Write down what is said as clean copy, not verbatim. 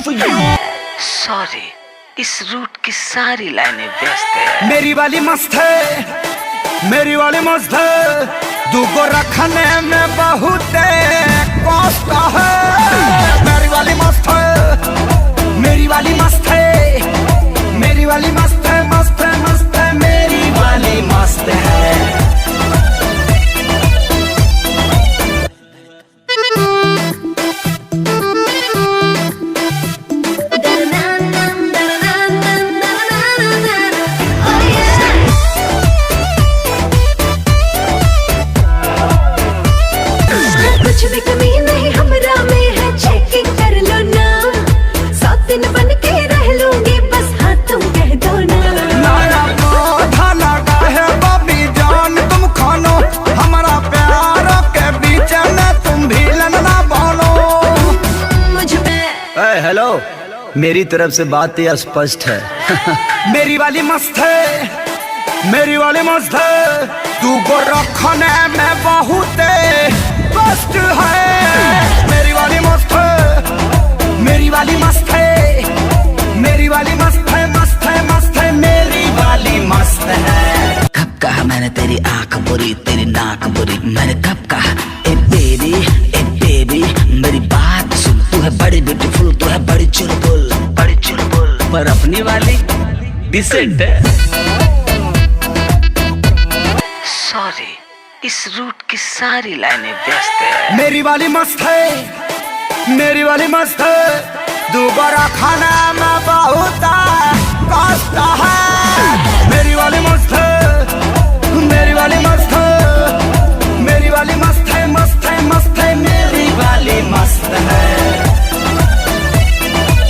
for you। Sorry, इस root की सारी लाइनें व्यस्त है। मेरी वाली मस्त है, मेरी वाली मस्त है, दूगो रखने में बहुत कष्ट है। मेरी वाली मस्त है, मेरी वाली मस्त है, मेरी वाली मस्त है, मस्त है, मस्त है, मेरी वाली मस्त है। कुछ भी कमी नहीं हमरा में है, चेकिंग कर लो ना। 7 दिन बन के रह लूंगी, बस हाँ तुम कह दो ना। नया पौधा लगा है बबी जान, तुम खानो हमारा प्यार के बीच में, तुम भी ना बोलो मुझ में। हेलो, मेरी तरफ से बात यह स्पष्ट है। मेरी वाली मस्त है, मेरी वाली मस्त है, दूगो रखने में बहुत कष्ट है। मेरी वाली मस्त है, मेरी वाली मस्त है, मेरी वाली मस्त है, मस्त है, मस्त है, मेरी वाली मस्त है। कब कहा मैंने तेरी आंख बुरी, तेरी नाक बुरी, मैंने कब कहा ए बेबी मेरी बात सुन। तू है बड़ी ब्यूटीफुल, तू है बड़ी चुलबुल, बड़ी चुलबुल, पर अपनी वाली डिसेंट है। सॉरी, इस रूट की सारी लाइनें व्यस्त है। मेरी वाली मस्त है, मेरी वाली मस्त है, दोबारा खाना में बहुत कष्ट है।